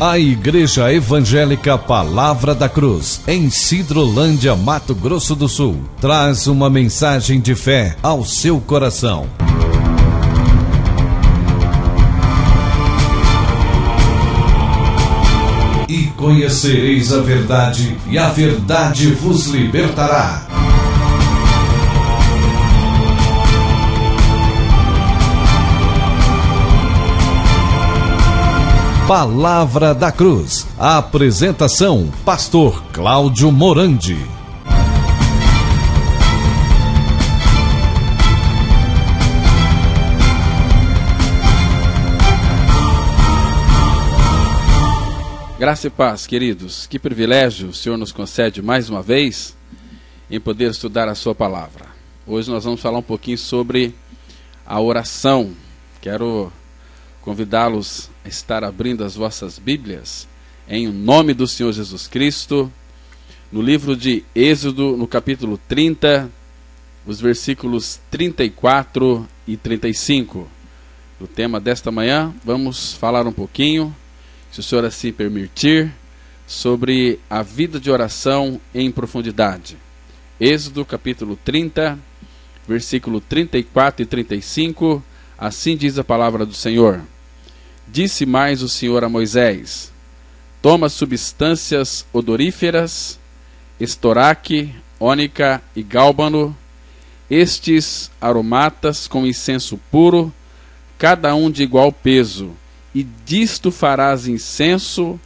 A Igreja Evangélica Palavra da Cruz, em Sidrolândia, Mato Grosso do Sul, traz uma mensagem de fé ao seu coração. E conhecereis a verdade, e a verdade vos libertará. Palavra da Cruz. A apresentação: Pastor Cláudio Morandi. Graça e paz, queridos. Que privilégio o Senhor nos concede mais uma vez em poder estudar a sua palavra. Hoje nós vamos falar um pouquinho sobre a oração. Quero convidá-los a estar abrindo as vossas Bíblias em nome do Senhor Jesus Cristo, no livro de Êxodo, no capítulo 30, os versículos 34 e 35. O tema desta manhã, vamos falar um pouquinho, se o Senhor assim permitir, sobre a vida de oração em profundidade. Êxodo capítulo 30, versículo 34 e 35, assim diz a palavra do Senhor. Disse mais o Senhor a Moisés: toma substâncias odoríferas, estoraque, ônica e gálbano, estes aromatas com incenso puro, cada um de igual peso, e disto farás incenso,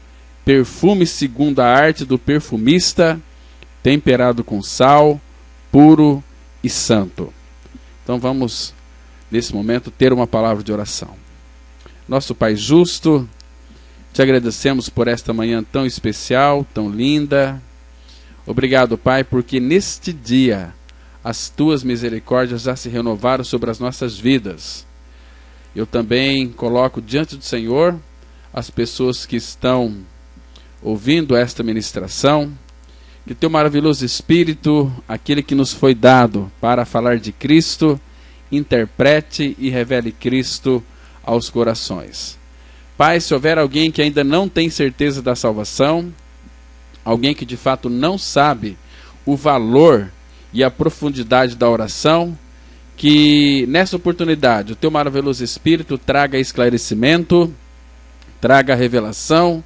perfume segundo a arte do perfumista, temperado com sal, puro e santo. Então vamos, nesse momento, ter uma palavra de oração. Nosso Pai justo, te agradecemos por esta manhã tão especial, tão linda. Obrigado, Pai, porque neste dia as tuas misericórdias já se renovaram sobre as nossas vidas. Eu também coloco diante do Senhor as pessoas que estão ouvindo esta ministração, que teu maravilhoso Espírito, aquele que nos foi dado para falar de Cristo, interprete e revele Cristo aos corações. Pai, se houver alguém que ainda não tem certeza da salvação, alguém que de fato não sabe o valor e a profundidade da oração, que nessa oportunidade o teu maravilhoso Espírito traga esclarecimento, traga revelação,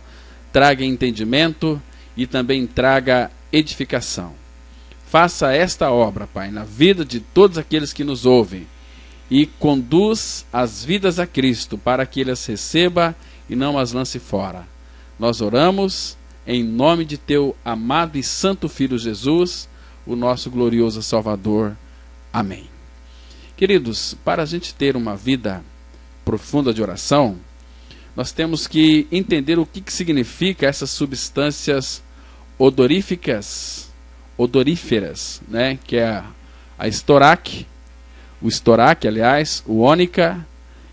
traga entendimento e também traga edificação. Faça esta obra, Pai, na vida de todos aqueles que nos ouvem, e conduz as vidas a Cristo, para que Ele as receba e não as lance fora. Nós oramos em nome de teu amado e santo Filho Jesus, o nosso glorioso Salvador. Amém. Queridos, para a gente ter uma vida profunda de oração, nós temos que entender o que significa essas substâncias odoríferas, né? Que é a estoraque, o ônica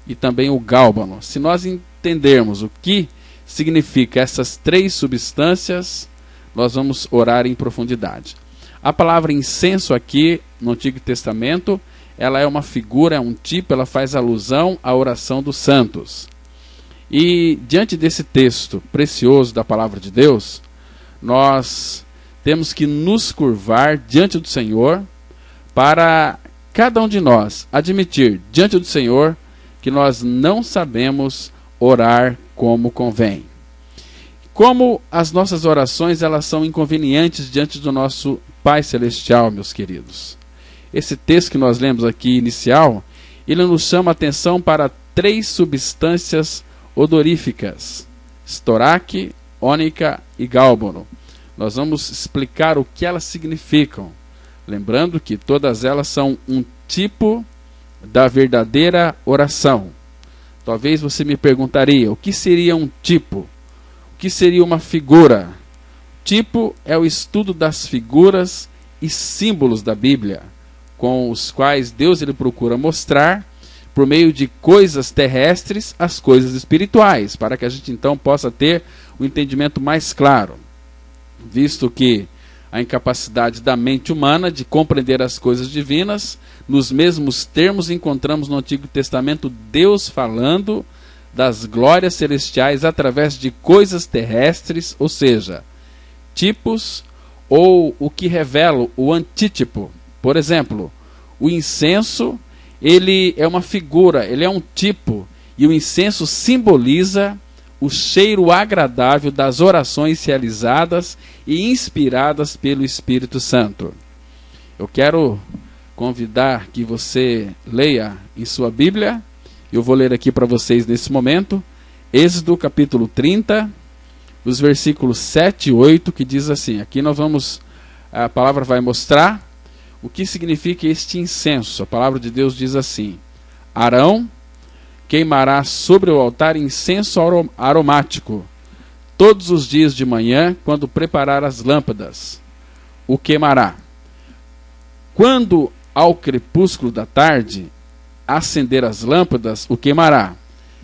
e também o gálbano. Se nós entendermos o que significa essas três substâncias, nós vamos orar em profundidade. A palavra incenso aqui no Antigo Testamento, ela é uma figura, é um tipo, ela faz alusão à oração dos santos. E diante desse texto precioso da palavra de Deus, nós temos que nos curvar diante do Senhor para cada um de nós admitir diante do Senhor que nós não sabemos orar como convém. Como as nossas orações elas são inconvenientes diante do nosso Pai Celestial, meus queridos. Esse texto que nós lemos aqui inicial, ele nos chama a atenção para três substâncias odoríficas: estoraque, ônica e gálbano. Nós vamos explicar o que elas significam. Lembrando que todas elas são um tipo da verdadeira oração. Talvez você me perguntaria, o que seria um tipo? O que seria uma figura? Tipo é o estudo das figuras e símbolos da Bíblia, com os quais Deus ele procura mostrar, por meio de coisas terrestres, as coisas espirituais, para que a gente então possa ter um entendimento mais claro, visto que a incapacidade da mente humana de compreender as coisas divinas, nos mesmos termos encontramos no Antigo Testamento Deus falando das glórias celestiais através de coisas terrestres, ou seja, tipos ou o que revela o antítipo. Por exemplo, o incenso, ele é uma figura, ele é um tipo, e o incenso simboliza o cheiro agradável das orações realizadas e inspiradas pelo Espírito Santo. Eu quero convidar que você leia em sua Bíblia. Eu vou ler aqui para vocês nesse momento, Êxodo capítulo 30, os versículos 7 e 8, que diz assim, a palavra vai mostrar o que significa este incenso. A palavra de Deus diz assim: Arão queimará sobre o altar incenso aromático, todos os dias de manhã, quando preparar as lâmpadas. O queimará. Quando ao crepúsculo da tarde acender as lâmpadas, o queimará.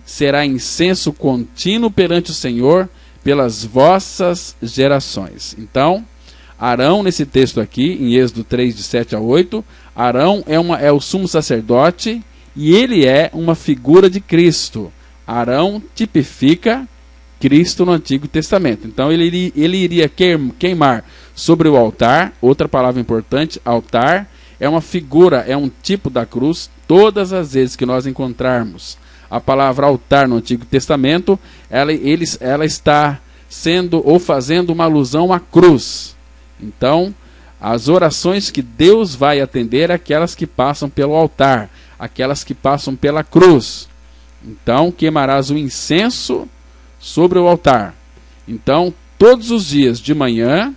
Será incenso contínuo perante o Senhor pelas vossas gerações. Então, Arão, nesse texto aqui, em Êxodo 3, de 7 a 8, Arão é o sumo sacerdote e ele é uma figura de Cristo. Arão tipifica Cristo no Antigo Testamento. Então, ele iria queimar sobre o altar. Outra palavra importante, altar, é uma figura, é um tipo da cruz. Todas as vezes que nós encontrarmos a palavra altar no Antigo Testamento, ela está sendo ou fazendo uma alusão à cruz. Então, as orações que Deus vai atender é aquelas que passam pelo altar, aquelas que passam pela cruz. Então, queimarás o incenso sobre o altar. Então, todos os dias de manhã,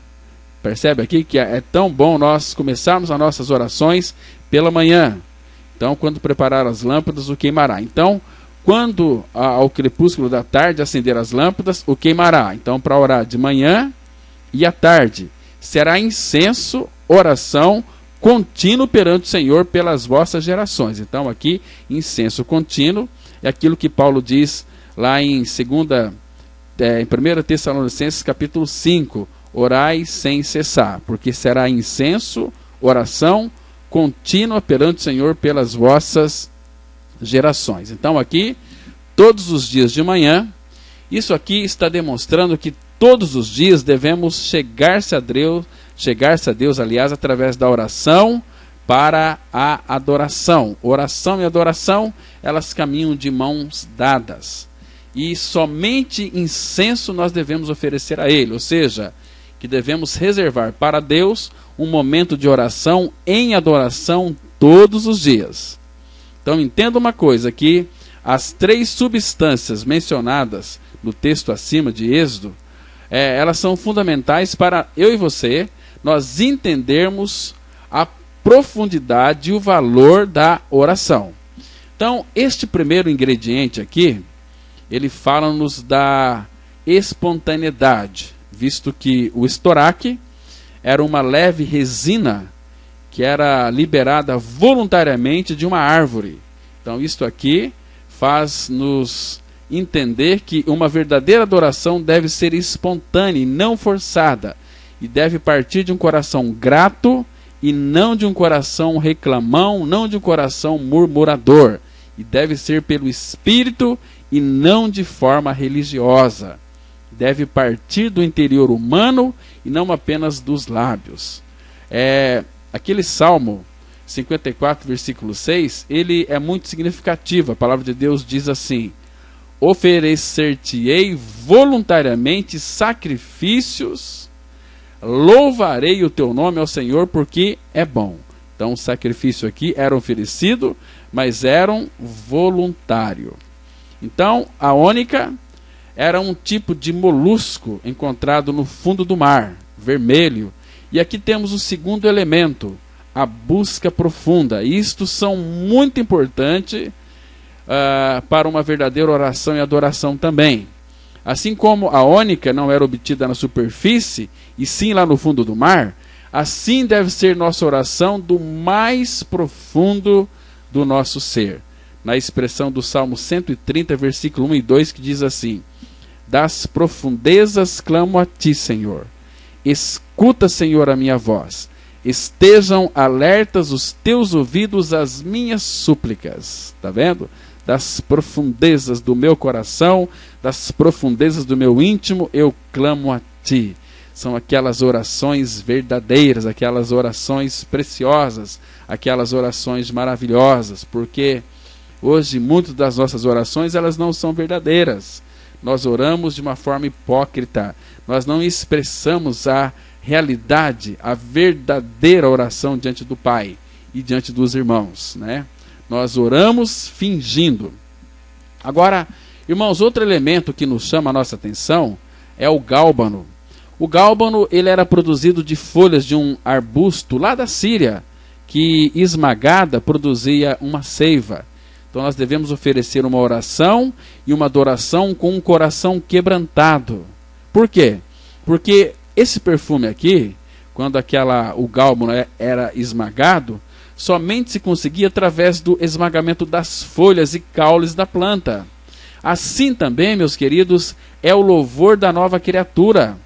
percebe aqui que é tão bom nós começarmos as nossas orações pela manhã. Então, quando preparar as lâmpadas, o queimará. Então, quando ao crepúsculo da tarde acender as lâmpadas, o queimará. Então, para orar de manhã e à tarde, será incenso, oração contínuo perante o Senhor pelas vossas gerações. Então, aqui, incenso contínuo é aquilo que Paulo diz lá em 1 Tessalonicenses capítulo 5, orai sem cessar, porque será incenso, oração contínua perante o Senhor pelas vossas gerações. Então aqui, todos os dias de manhã, isso aqui está demonstrando que todos os dias devemos chegar-se a Deus, aliás, através da oração para a adoração. Oração e adoração, elas caminham de mãos dadas. E somente incenso nós devemos oferecer a Ele, ou seja, que devemos reservar para Deus um momento de oração em adoração todos os dias. Então entenda uma coisa, que as 3 substâncias mencionadas no texto acima de Êxodo, elas são fundamentais para eu e você, nós entendermos a profundidade e o valor da oração. Então, este primeiro ingrediente aqui, ele fala-nos da espontaneidade, visto que o estoraque era uma leve resina que era liberada voluntariamente de uma árvore. Então, isto aqui faz-nos entender que uma verdadeira adoração deve ser espontânea e não forçada, e deve partir de um coração grato e não de um coração reclamão, não de um coração murmurador, e deve ser pelo Espírito e não de forma religiosa. Deve partir do interior humano e não apenas dos lábios. Aquele Salmo 54, versículo 6, ele é muito significativo. A palavra de Deus diz assim: oferecer-te-ei voluntariamente sacrifícios, louvarei o teu nome ao Senhor, porque é bom. Então o sacrifício aqui era oferecido, mas era voluntário. Então a ônica era um tipo de molusco encontrado no fundo do mar, vermelho. E aqui temos o segundo elemento, a busca profunda. Isto são muito importantes para uma verdadeira oração e adoração também. Assim como a ônica não era obtida na superfície, e sim lá no fundo do mar, assim deve ser nossa oração do mais profundo do nosso ser. Na expressão do Salmo 130, versículo 1 e 2, que diz assim: das profundezas clamo a ti, Senhor. Escuta, Senhor, a minha voz. Estejam alertas os teus ouvidos às minhas súplicas. Está vendo? das profundezas do meu coração, das profundezas do meu íntimo, eu clamo a Ti. São aquelas orações verdadeiras, aquelas orações preciosas, aquelas orações maravilhosas, porque hoje muitas das nossas orações elas não são verdadeiras. Nós oramos de uma forma hipócrita, nós não expressamos a realidade, a verdadeira oração diante do Pai e diante dos irmãos, né? Nós oramos fingindo. Agora, irmãos, outro elemento que nos chama a nossa atenção é o gálbano. O gálbano, ele era produzido de folhas de um arbusto lá da Síria, que esmagada produzia uma seiva. Então nós devemos oferecer uma oração e uma adoração com um coração quebrantado. Por quê? Porque esse perfume aqui, quando o gálbano era esmagado, somente se conseguia através do esmagamento das folhas e caules da planta. Assim também, meus queridos, é o louvor da nova criatura,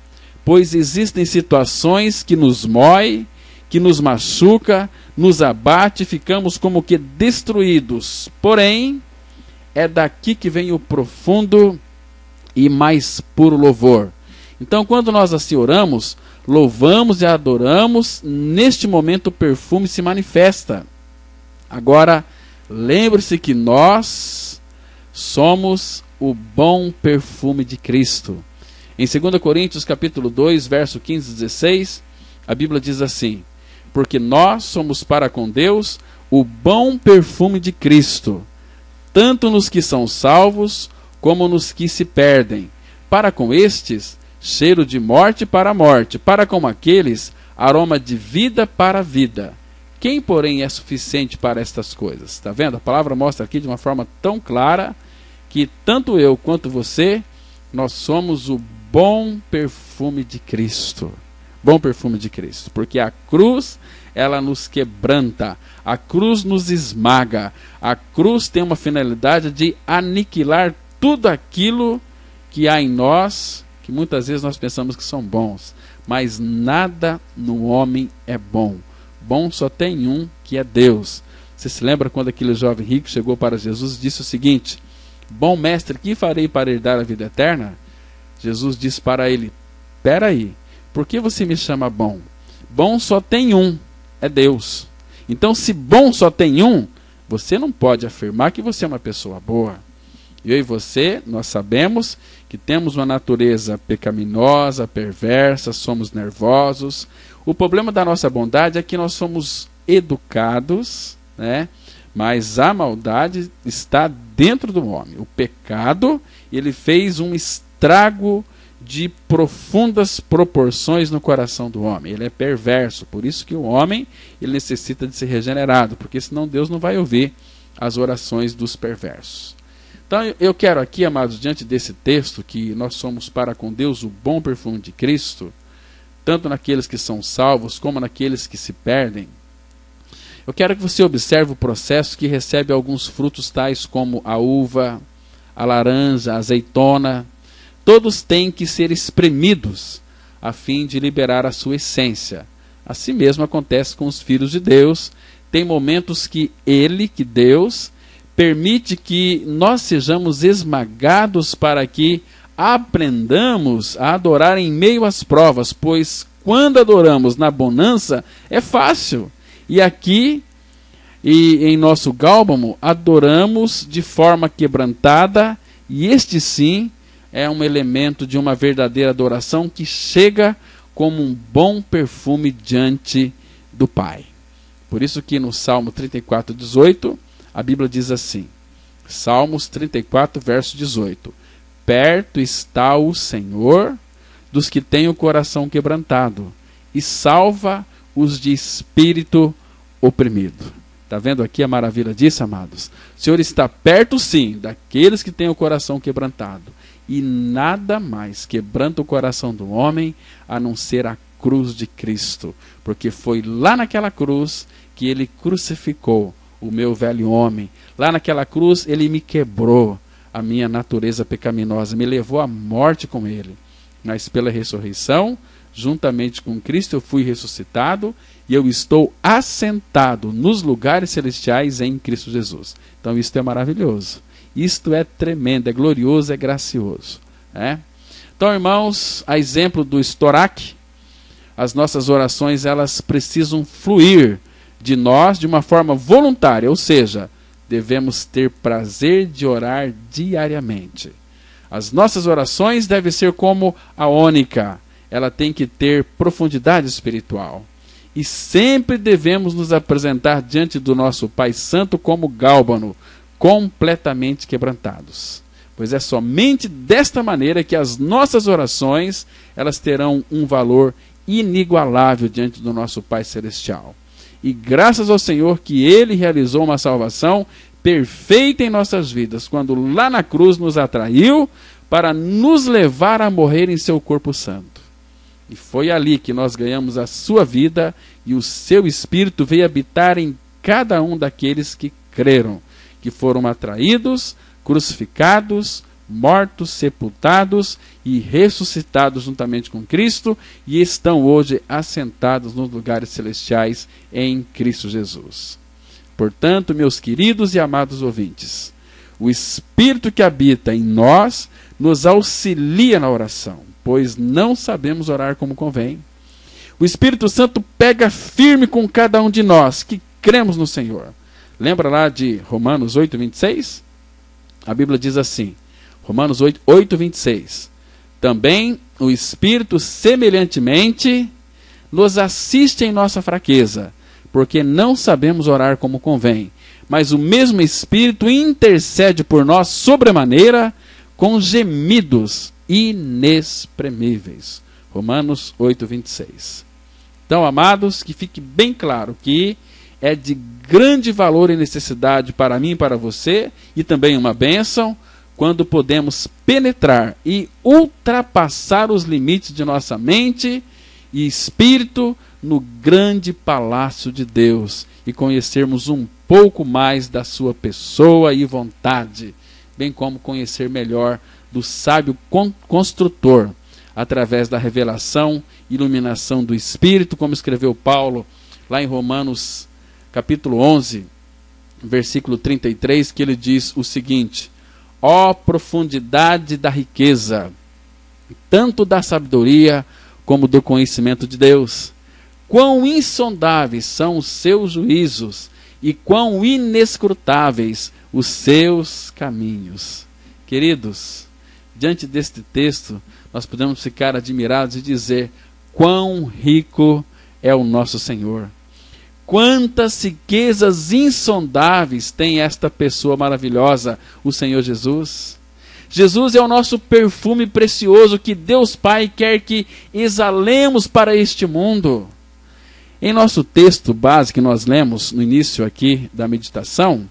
pois existem situações que nos mói, que nos machuca, nos abate, ficamos como que destruídos. Porém, é daqui que vem o profundo e mais puro louvor. Então, quando nós assim oramos, louvamos e adoramos, neste momento o perfume se manifesta. Agora, lembre-se que nós somos o bom perfume de Cristo. Em 2 Coríntios capítulo 2, verso 15 e 16, a Bíblia diz assim: porque nós somos para com Deus o bom perfume de Cristo, tanto nos que são salvos, como nos que se perdem. Para com estes, cheiro de morte para a morte, para com aqueles, aroma de vida para a vida. Quem, porém, é suficiente para estas coisas? Está vendo? A palavra mostra aqui de uma forma tão clara que tanto eu quanto você, nós somos o bom perfume de Cristo. Bom perfume de Cristo. Porque a cruz, ela nos quebranta. A cruz nos esmaga. A cruz tem uma finalidade de aniquilar tudo aquilo que há em nós, que muitas vezes nós pensamos que são bons. Mas nada no homem é bom. Bom só tem um, que é Deus. Você se lembra quando aquele jovem rico chegou para Jesus e disse o seguinte: bom mestre, que farei para herdar a vida eterna? Jesus disse para ele: espera aí, por que você me chama bom? Bom só tem um, é Deus. Então, se bom só tem um, você não pode afirmar que você é uma pessoa boa. Eu e você, nós sabemos que temos uma natureza pecaminosa, perversa, somos nervosos. O problema da nossa bondade é que nós somos educados, né? Mas a maldade está dentro do homem. O pecado, ele fez um estrago de profundas proporções no coração do homem. Ele é perverso, por isso que o homem ele necessita de ser regenerado, porque senão Deus não vai ouvir as orações dos perversos. Então eu quero aqui, amados, diante desse texto, que nós somos para com Deus o bom perfume de Cristo, tanto naqueles que são salvos, como naqueles que se perdem. Eu quero que você observe o processo que recebe alguns frutos tais como a uva, a laranja, a azeitona. Todos têm que ser espremidos a fim de liberar a sua essência. Assim mesmo acontece com os filhos de Deus. Tem momentos que Deus, permite que nós sejamos esmagados para que aprendamos a adorar em meio às provas, pois quando adoramos na bonança é fácil. E aqui, em nosso gálbano, adoramos de forma quebrantada, e este sim é um elemento de uma verdadeira adoração que chega como um bom perfume diante do Pai. Por isso que no Salmo 34, 18, a Bíblia diz assim, Salmos 34, verso 18, perto está o Senhor dos que têm o coração quebrantado e salva os de espírito oprimido. Está vendo aqui a maravilha disso, amados? O Senhor está perto, sim, daqueles que têm o coração quebrantado. E nada mais quebranta o coração do homem a não ser a cruz de Cristo. Porque foi lá naquela cruz que Ele crucificou o meu velho homem. Lá naquela cruz Ele me quebrou a minha natureza pecaminosa, me levou à morte com Ele. Mas pela ressurreição, juntamente com Cristo, eu fui ressuscitado e eu estou assentado nos lugares celestiais em Cristo Jesus. Então isto é maravilhoso. Isto é tremendo, é glorioso, é gracioso. Então, irmãos, a exemplo do Storac, as nossas orações elas precisam fluir de nós de uma forma voluntária, ou seja, devemos ter prazer de orar diariamente. As nossas orações devem ser como a ônica, ela tem que ter profundidade espiritual. E sempre devemos nos apresentar diante do nosso Pai Santo como gálbano, completamente quebrantados. Pois é somente desta maneira que as nossas orações elas terão um valor inigualável diante do nosso Pai Celestial. E graças ao Senhor que Ele realizou uma salvação perfeita em nossas vidas, quando lá na cruz nos atraiu para nos levar a morrer em seu corpo santo. E foi ali que nós ganhamos a sua vida e o seu Espírito veio habitar em cada um daqueles que creram, que foram atraídos, crucificados, mortos, sepultados e ressuscitados juntamente com Cristo e estão hoje assentados nos lugares celestiais em Cristo Jesus. Portanto, meus queridos e amados ouvintes, o Espírito que habita em nós nos auxilia na oração, pois não sabemos orar como convém. O Espírito Santo pega firme com cada um de nós que cremos no Senhor. Lembra lá de Romanos 8:26? A Bíblia diz assim, Romanos 8:26. Também o Espírito semelhantemente nos assiste em nossa fraqueza, porque não sabemos orar como convém, mas o mesmo Espírito intercede por nós sobremaneira com gemidos inexprimíveis. Romanos 8:26. Então, amados, que fique bem claro que é de grande valor e necessidade para mim e para você, e também uma bênção, quando podemos penetrar e ultrapassar os limites de nossa mente e espírito no grande palácio de Deus e conhecermos um pouco mais da sua pessoa e vontade, bem como conhecer melhor do sábio construtor, através da revelação e iluminação do Espírito, como escreveu Paulo lá em Romanos capítulo 11, versículo 33, que ele diz o seguinte: ó profundidade da riqueza, tanto da sabedoria como do conhecimento de Deus, quão insondáveis são os seus juízos e quão inescrutáveis os seus caminhos. Queridos, diante deste texto, nós podemos ficar admirados e dizer quão rico é o nosso Senhor. Quantas riquezas insondáveis tem esta pessoa maravilhosa, o Senhor Jesus. Jesus é o nosso perfume precioso que Deus Pai quer que exalemos para este mundo. Em nosso texto base que nós lemos no início aqui da meditação,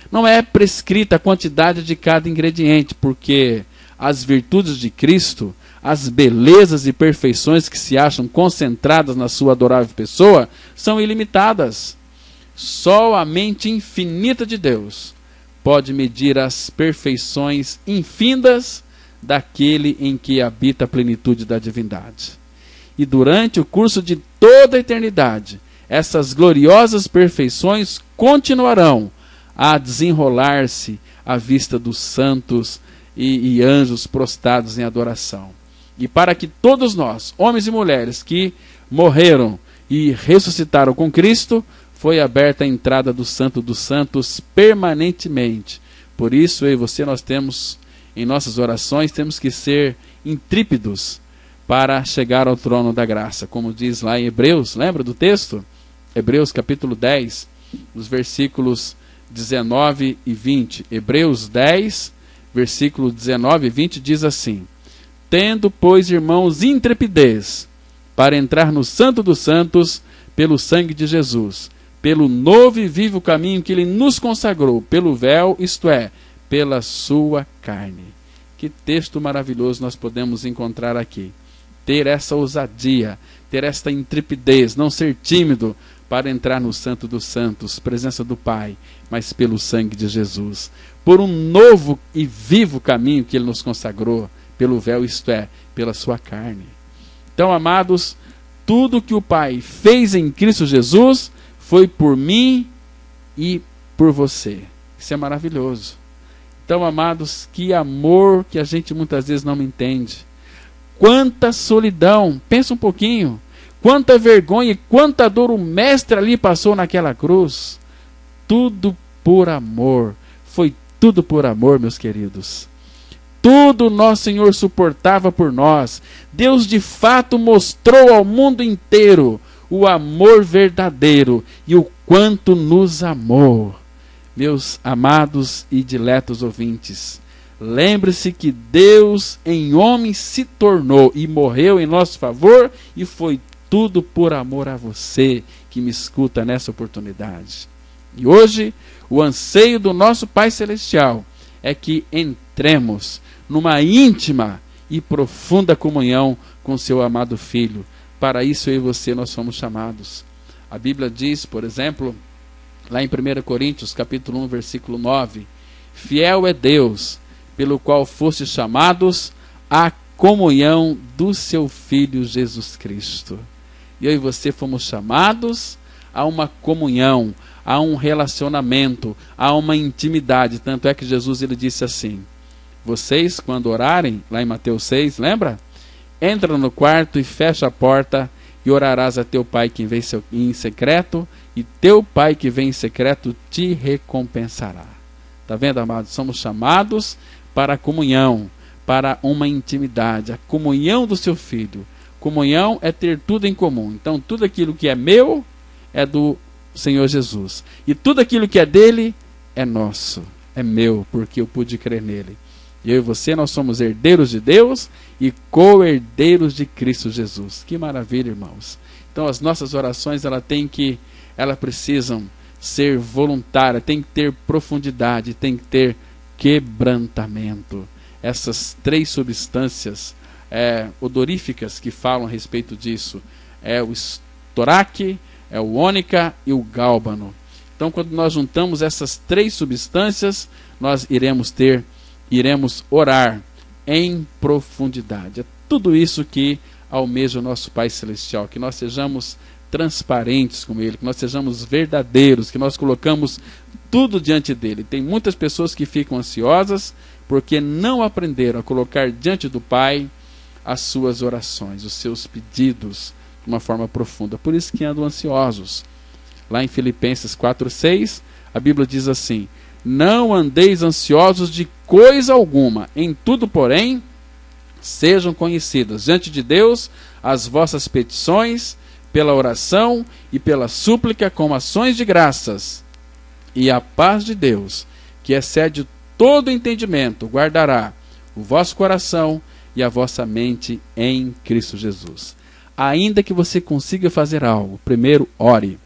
não é prescrita a quantidade de cada ingrediente, porque as virtudes de Cristo, as belezas e perfeições que se acham concentradas na sua adorável pessoa, são ilimitadas. Só a mente infinita de Deus pode medir as perfeições infindas daquele em que habita a plenitude da divindade. E durante o curso de toda a eternidade, essas gloriosas perfeições continuarão a desenrolar-se à vista dos santos e anjos prostrados em adoração. E para que todos nós, homens e mulheres que morreram e ressuscitaram com Cristo, foi aberta a entrada do Santo dos Santos permanentemente. Por isso, eu e você, nós temos, em nossas orações, temos que ser intrípidos para chegar ao trono da graça. Como diz lá em Hebreus, lembra do texto? Hebreus capítulo 10, os versículos 19 e 20. Hebreus 10, versículo 19 e 20 diz assim: tendo, pois, irmãos, intrepidez para entrar no Santo dos Santos pelo sangue de Jesus, pelo novo e vivo caminho que Ele nos consagrou, pelo véu, isto é, pela sua carne. Que texto maravilhoso nós podemos encontrar aqui. Ter essa ousadia, ter esta intrepidez, não ser tímido para entrar no Santo dos Santos, presença do Pai, mas pelo sangue de Jesus, por um novo e vivo caminho que Ele nos consagrou, pelo véu, isto é, pela sua carne. Então, amados, tudo que o Pai fez em Cristo Jesus foi por mim e por você. Isso é maravilhoso. Então, amados, que amor que a gente muitas vezes não entende. Quanta solidão, pensa um pouquinho, quanta vergonha e quanta dor o mestre ali passou naquela cruz. Tudo por amor, foi tudo por amor, meus queridos. Tudo nosso Senhor suportava por nós. Deus de fato mostrou ao mundo inteiro o amor verdadeiro e o quanto nos amou. Meus amados e diletos ouvintes, lembre-se que Deus em homem se tornou e morreu em nosso favor, e foi tudo por amor a você que me escuta nessa oportunidade. E hoje, o anseio do nosso Pai Celestial é que entremos numa íntima e profunda comunhão com seu amado Filho. Para isso eu e você nós somos chamados. A Bíblia diz, por exemplo, lá em 1 Coríntios, capítulo 1, versículo 9, fiel é Deus, pelo qual fostes chamados à comunhão do seu Filho Jesus Cristo. E eu e você fomos chamados a uma comunhão, a um relacionamento, a uma intimidade. Tanto é que Jesus ele disse assim, vocês quando orarem, lá em Mateus 6, lembra? Entra no quarto e fecha a porta e orarás a teu pai que vem em secreto, e teu pai que vem em secreto te recompensará. Está vendo, amados? Somos chamados para a comunhão, para uma intimidade, a comunhão do seu Filho. Comunhão é ter tudo em comum. Então, tudo aquilo que é meu é do Senhor Jesus. E tudo aquilo que é dele é nosso, é meu, porque eu pude crer nele. E eu e você, nós somos herdeiros de Deus e co-herdeiros de Cristo Jesus. Que maravilha, irmãos. Então, as nossas orações, elas precisam ser voluntárias, tem que ter profundidade, tem que ter quebrantamento. Essas três substâncias odoríficas que falam a respeito disso é o estoraque, é o ônica e o gálbano. Então, quando nós juntamos essas três substâncias, nós iremos orar em profundidade. É tudo isso que almeja o nosso Pai Celestial, que nós sejamos transparentes com Ele, que nós sejamos verdadeiros, que nós colocamos tudo diante dEle. Tem muitas pessoas que ficam ansiosas porque não aprenderam a colocar diante do Pai as suas orações, os seus pedidos de uma forma profunda. Por isso que andam ansiosos. Lá em Filipenses 4:6, a Bíblia diz assim, não andeis ansiosos de coisa alguma, em tudo, porém, sejam conhecidas diante de Deus as vossas petições, pela oração e pela súplica com ações de graças. E a paz de Deus, que excede todo entendimento, guardará o vosso coração e a vossa mente em Cristo Jesus. Ainda que você consiga fazer algo, primeiro ore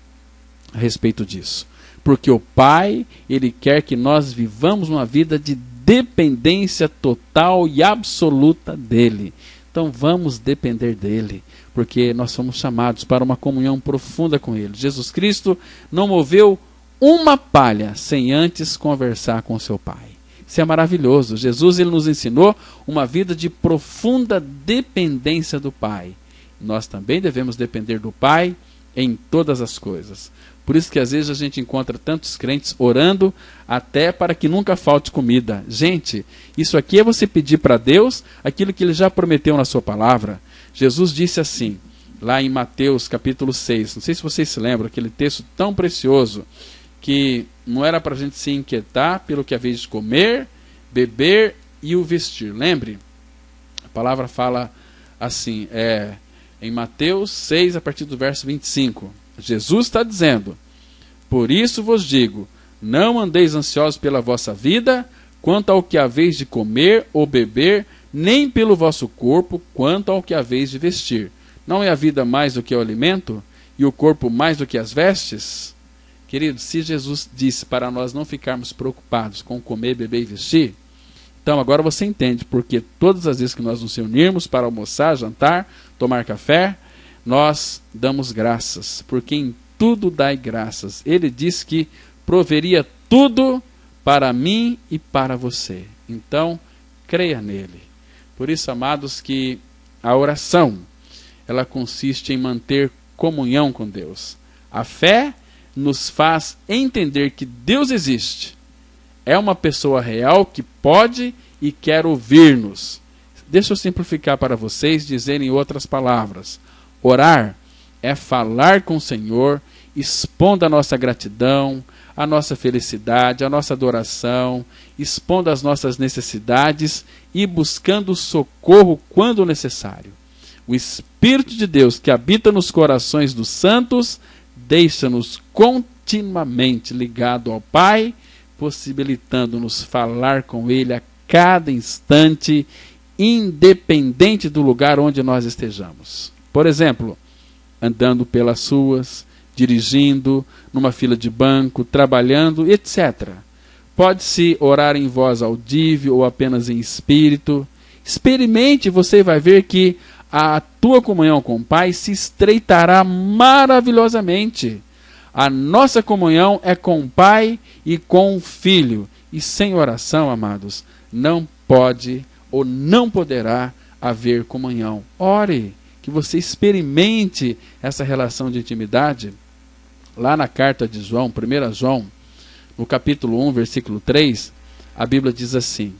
a respeito disso. Porque o Pai, Ele quer que nós vivamos uma vida de dependência total e absoluta dEle. Então vamos depender dEle, porque nós somos chamados para uma comunhão profunda com Ele. Jesus Cristo não moveu uma palha sem antes conversar com seu Pai. Isso é maravilhoso. Jesus ele nos ensinou uma vida de profunda dependência do Pai. Nós também devemos depender do Pai em todas as coisas. Por isso que às vezes a gente encontra tantos crentes orando até para que nunca falte comida. Gente, isso aqui é você pedir para Deus aquilo que Ele já prometeu na sua palavra. Jesus disse assim, lá em Mateus capítulo 6, não sei se vocês se lembram, aquele texto tão precioso, que não era para a gente se inquietar pelo que havia de comer, beber e o vestir. Lembre, a palavra fala assim, em Mateus 6, a partir do verso 25. Jesus está dizendo, por isso vos digo, não andeis ansiosos pela vossa vida, quanto ao que haveis de comer ou beber, nem pelo vosso corpo, quanto ao que haveis de vestir. Não é a vida mais do que o alimento, e o corpo mais do que as vestes? Queridos, se Jesus disse para nós não ficarmos preocupados com comer, beber e vestir, então agora você entende porque todas as vezes que nós nos reunirmos para almoçar, jantar, tomar café, nós damos graças, porque em tudo dai graças. Ele disse que proveria tudo para mim e para você. Então, creia nele. Por isso, amados, que a oração, ela consiste em manter comunhão com Deus. A fé nos faz entender que Deus existe. é uma pessoa real que pode e quer ouvir-nos. Deixa eu simplificar para vocês, dizer em outras palavras. Orar é falar com o Senhor, expondo a nossa gratidão, a nossa felicidade, a nossa adoração, expondo as nossas necessidades e buscando socorro quando necessário. O Espírito de Deus que habita nos corações dos santos deixa-nos continuamente ligado ao Pai, possibilitando-nos falar com Ele a cada instante, independente do lugar onde nós estejamos. Por exemplo, andando pelas ruas, dirigindo, numa fila de banco, trabalhando, etc. Pode-se orar em voz audível ou apenas em espírito. Experimente, você vai ver que a tua comunhão com o Pai se estreitará maravilhosamente. A nossa comunhão é com o Pai e com o Filho. E sem oração, amados, não pode ou não poderá haver comunhão. Ore, que você experimente essa relação de intimidade. Lá na carta de João, 1 João, no capítulo 1, versículo 3, a Bíblia diz assim: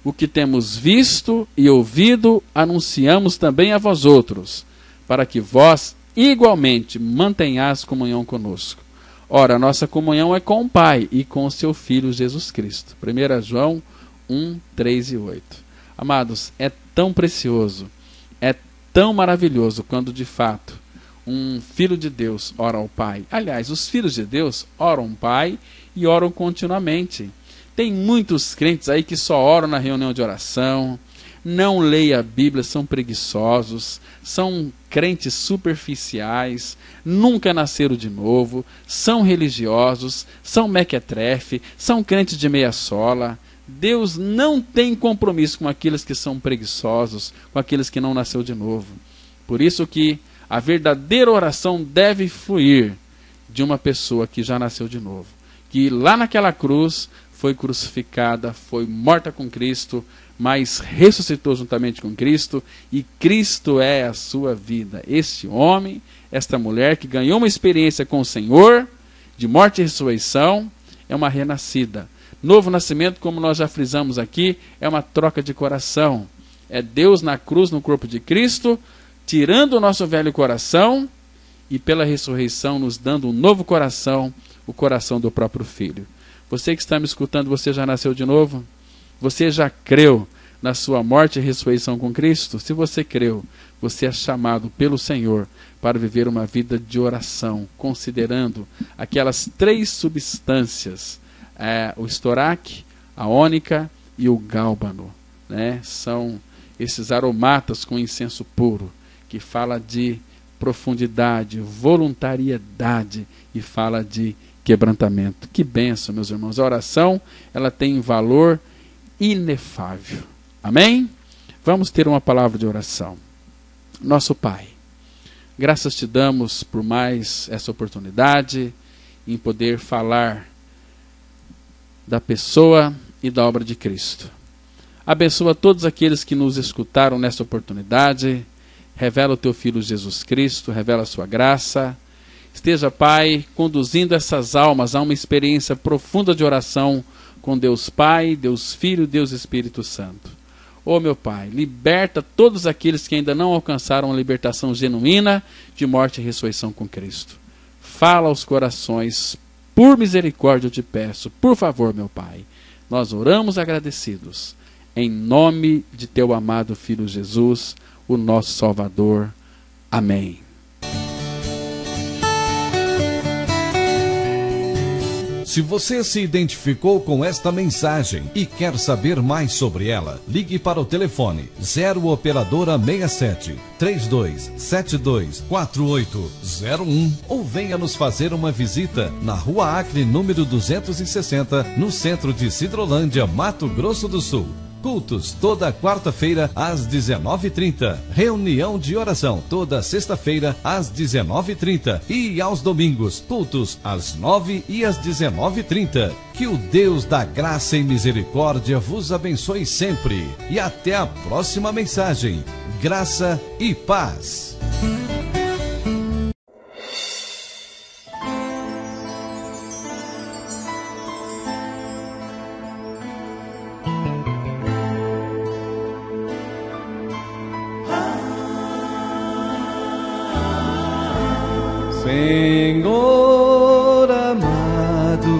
o que temos visto e ouvido, anunciamos também a vós outros, para que vós igualmente mantenhais comunhão conosco. Ora, a nossa comunhão é com o Pai e com o seu Filho Jesus Cristo. 1 João 1, 3 e 8. Amados, é tão precioso, é tão maravilhoso quando de fato um filho de Deus ora ao Pai. Aliás, os filhos de Deus oram ao Pai e oram continuamente. Tem muitos crentes aí que só oram na reunião de oração, não leem a Bíblia, são preguiçosos, são crentes superficiais, nunca nasceram de novo, são religiosos, são mequetrefe, são crentes de meia sola. Deus não tem compromisso com aqueles que são preguiçosos, com aqueles que não nasceu de novo. Por isso que a verdadeira oração deve fluir de uma pessoa que já nasceu de novo, que lá naquela cruz foi crucificada, foi morta com Cristo, mas ressuscitou juntamente com Cristo, e Cristo é a sua vida. Este homem, esta mulher que ganhou uma experiência com o Senhor, de morte e ressurreição, é uma renascida. Novo nascimento, como nós já frisamos aqui, é uma troca de coração. É Deus na cruz, no corpo de Cristo, tirando o nosso velho coração e pela ressurreição nos dando um novo coração, o coração do próprio Filho. Você que está me escutando, você já nasceu de novo? Você já creu na sua morte e ressurreição com Cristo? Se você creu, você é chamado pelo Senhor para viver uma vida de oração, considerando aquelas 3 substâncias, o estoraque, a ônica e o gálbano, né? São esses aromatas com incenso puro, que fala de profundidade, voluntariedade e fala de quebrantamento. Que bênção, meus irmãos. A oração, ela tem valor inefável. Amém? Vamos ter uma palavra de oração. Nosso Pai, graças te damos por mais essa oportunidade em poder falar da pessoa e da obra de Cristo. Abençoa todos aqueles que nos escutaram nessa oportunidade. Revela o teu Filho Jesus Cristo, revela a sua graça. Esteja, Pai, conduzindo essas almas a uma experiência profunda de oração com Deus Pai, Deus Filho, Deus Espírito Santo. Ó meu Pai, liberta todos aqueles que ainda não alcançaram a libertação genuína de morte e ressurreição com Cristo. Fala aos corações, por misericórdia eu te peço, por favor, meu Pai. Nós oramos agradecidos, em nome de teu amado Filho Jesus, o nosso Salvador. Amém. Se você se identificou com esta mensagem e quer saber mais sobre ela, ligue para o telefone 0 operadora 67 3272 4801 ou venha nos fazer uma visita na Rua Acre, número 260, no centro de Sidrolândia, Mato Grosso do Sul. Cultos toda quarta-feira às 19h30. Reunião de oração toda sexta-feira às 19h30. E aos domingos, cultos às 9h e às 19h30. Que o Deus da graça e misericórdia vos abençoe sempre. E até a próxima mensagem. Graça e paz. Senhor amado,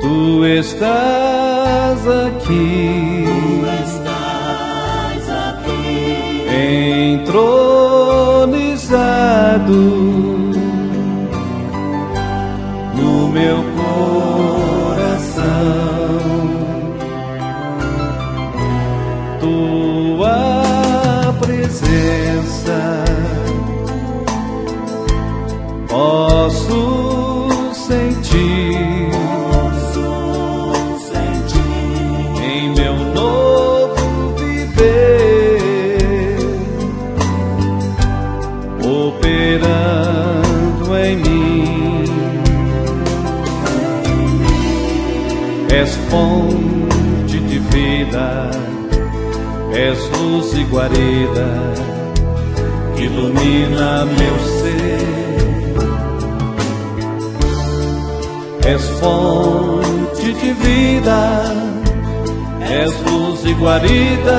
Tu estás aqui, entronizado no meu coração. Tua presença posso sentir em meu novo viver, operando em mim. És fonte de vida, és luz e guarida, que ilumina meu ser. És fonte de vida, és luz e guarida,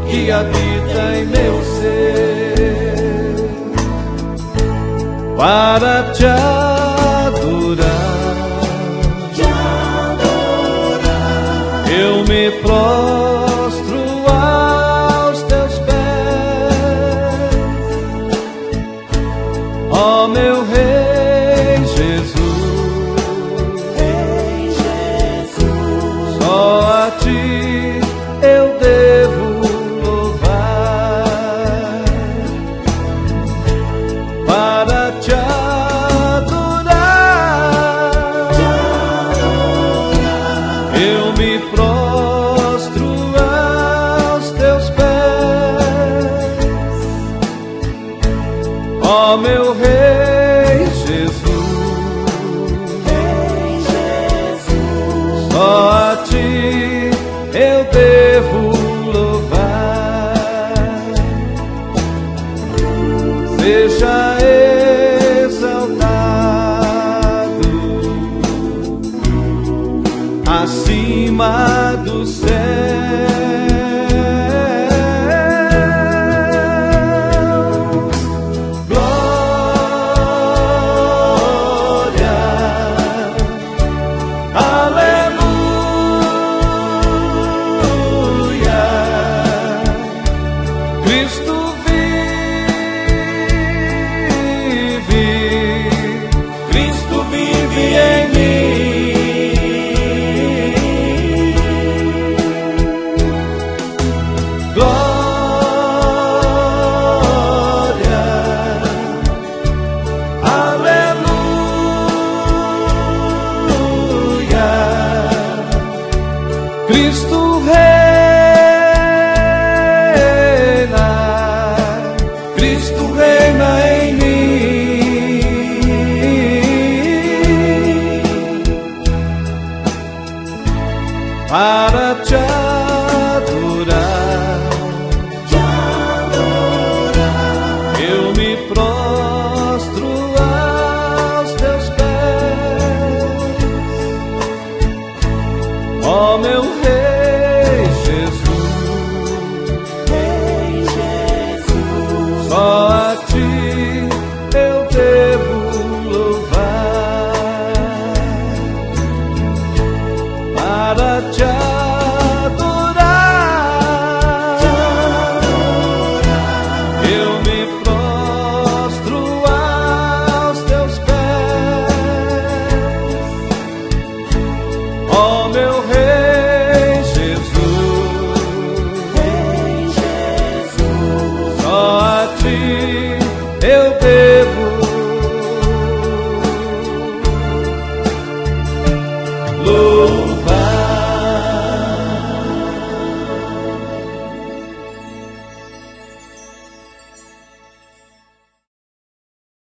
que habita em meu ser. Para te adorar, eu me prostro aos teus pés, ó meu Rei Jesus. Só a Ti eu devo louvar, para te adorar. Eu me prostro aos teus pés, ó meu Rei Jesus. Só a Ti eu devo louvar. Seja exaltado acima do céu. Glória, aleluia. Cristo vive, Cristo vive em mim. Glória, aleluia. Cristo reina, Cristo reina em mim. Para te adorar, eu me prostro aos teus pés, ó meu Rei Jesus.